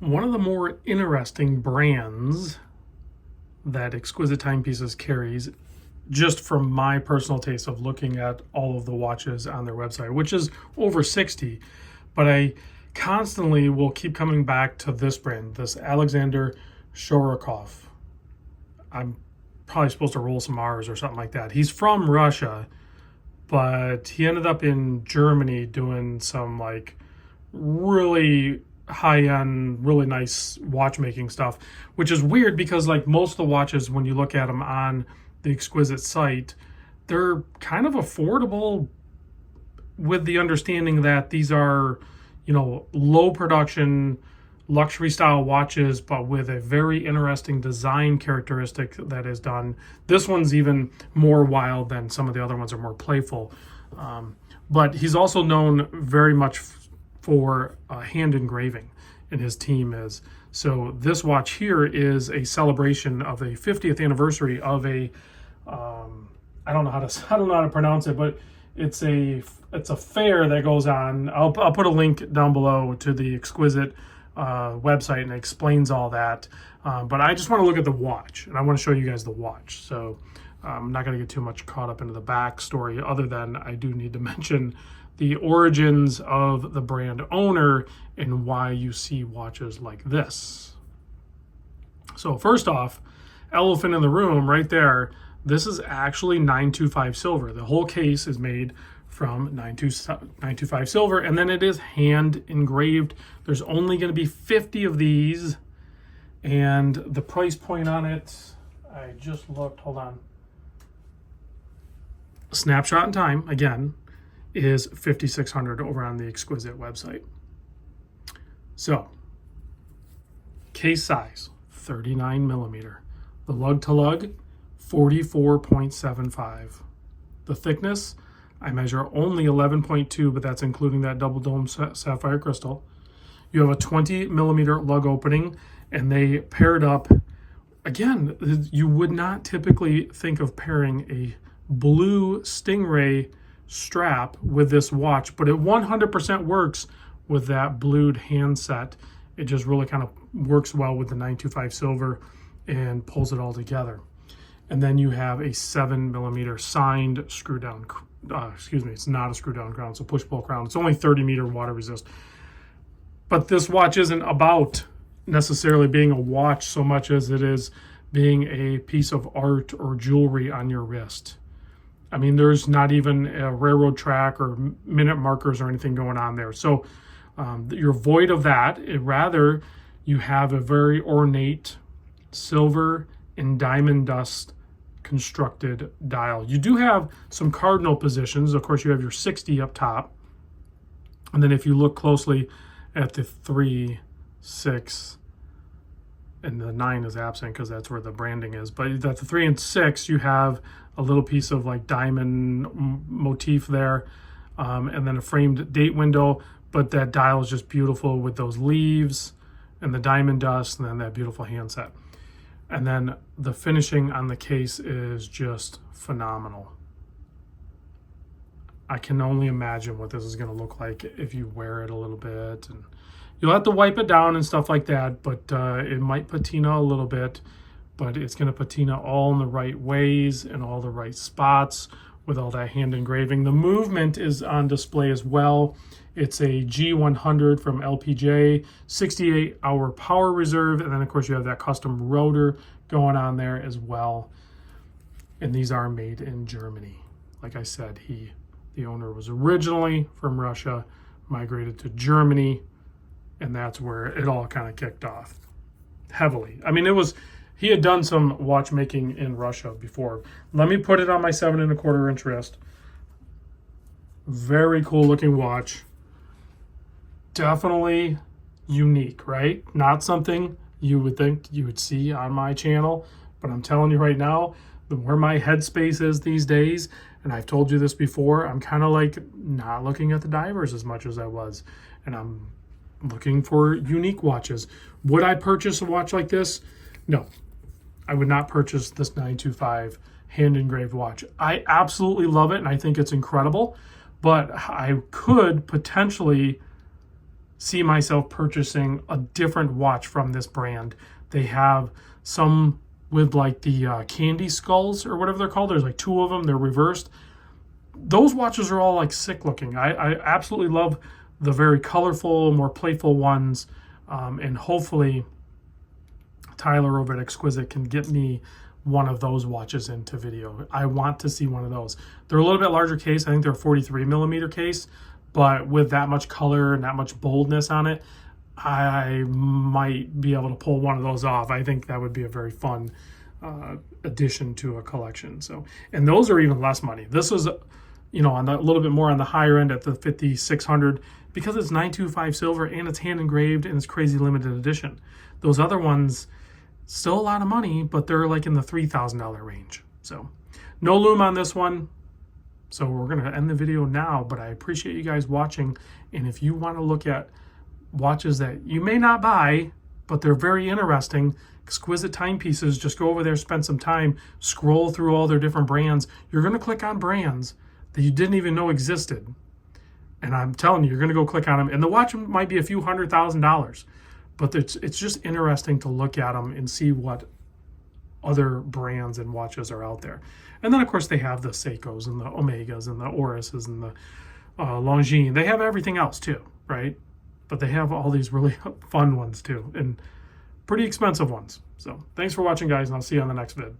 One of the more interesting brands that Exquisite Timepieces carries, just from my personal taste of looking at all of the watches on their website, which is over 60, but I constantly will keep coming back to this brand, this Alexander Shorokhoff. I'm probably supposed to roll some R's or something like that. He's from Russia, but he ended up in Germany doing some like really high-end, really nice watchmaking stuff, which is weird because like most of the watches, when you look at them on the Exquisite site, they're kind of affordable, with the understanding that these are, low production luxury style watches, but with a very interesting design characteristic that is done. This one's even more wild than some of the other ones, are more playful. But he's also known very much for hand engraving, and his team is. So this watch here is a celebration of a 50th anniversary of a, I don't know how to pronounce it, but it's a fair that goes on. I'll put a link down below to the Exquisite website, and it explains all that. But I just want to look at the watch, and I want to show you guys the watch. So I'm not going to get too much caught up into the backstory, other than I do need to mention the origins of the brand owner and why you see watches like this. So first off, elephant in the room right there, this is actually 925 silver. The whole case is made from 925 silver, and then it is hand engraved. There's only going to be 50 of these, and the price point on it, I just looked, hold on. Snapshot in time, again, is $5,600 over on the Exquisite website. So, case size, 39 millimeter. The lug to lug, 44.75. The thickness, I measure only 11.2, but that's including that double dome sapphire crystal. You have a 20 millimeter lug opening, and they paired up. Again, you would not typically think of pairing a blue Stingray strap with this watch, but it 100% works with that blued handset. It just really kind of works well with the 925 silver and pulls it all together. And then you have a 7 millimeter signed screw down, it's not a screw down crown, it's a push pull crown. It's only 30 meter water resist. But this watch isn't about necessarily being a watch so much as it is being a piece of art or jewelry on your wrist. I mean, there's not even a railroad track or minute markers or anything going on there. So you're void of that. Rather, you have a very ornate silver and diamond dust constructed dial. You do have some cardinal positions. Of course, you have your 60 up top. And then if you look closely at the 3, 6, and the 9 is absent because that's where the branding is. But at the 3 and 6, you have a little piece of like diamond motif there, and then a framed date window. But that dial is just beautiful with those leaves and the diamond dust, and then that beautiful handset. And then the finishing on the case is just phenomenal. I can only imagine what this is going to look like if you wear it a little bit, and you'll have to wipe it down and stuff like that, but it might patina a little bit, but it's going to patina all in the right ways and all the right spots with all that hand engraving. The movement is on display as well. It's a G100 from LPJ, 68-hour power reserve, and then of course you have that custom rotor going on there as well. And these are made in Germany. Like I said, the owner was originally from Russia, migrated to Germany, and that's where it all kind of kicked off heavily. I mean, he had done some watchmaking in Russia before. Let me put it on my 7 1/4 inch wrist. Very cool looking watch. Definitely unique, right? Not something you would think you would see on my channel, but I'm telling you right now, where my headspace is these days, and I've told you this before, I'm kind of like not looking at the divers as much as I was, and I'm looking for unique watches. Would I purchase a watch like this? No, I would not purchase this 925 hand engraved watch. I absolutely love it, and I think it's incredible, but I could potentially see myself purchasing a different watch from this brand. They have some with like the candy skulls or whatever they're called. There's like 2 of them. They're reversed. Those watches are all like sick looking. I absolutely love the very colorful, more playful ones. And hopefully Tyler over at Exquisite can get me one of those watches into video. I want to see one of those. They're a little bit larger case. I think they're a 43 millimeter case, but with that much color and that much boldness on it, I might be able to pull one of those off. I think that would be a very fun addition to a collection. So, and those are even less money. This is, you know, on the, a little bit more on the higher end at the 5600, because it's 925 silver and it's hand engraved and it's crazy limited edition. Those other ones, still a lot of money, but they're like in the $3,000 range. So no lume on this one. So we're going to end the video now, but I appreciate you guys watching. And if you want to look at watches that you may not buy, but they're very interesting, Exquisite Timepieces, just go over there, spend some time, scroll through all their different brands. You're going to click on brands that you didn't even know existed. And I'm telling you, you're going to go click on them. And the watch might be a few $100,000. But it's just interesting to look at them and see what other brands and watches are out there. And then, of course, they have the Seikos and the Omegas and the Orises and the Longines. They have everything else, too, right? But they have all these really fun ones, too, and pretty expensive ones. So thanks for watching, guys, and I'll see you on the next vid.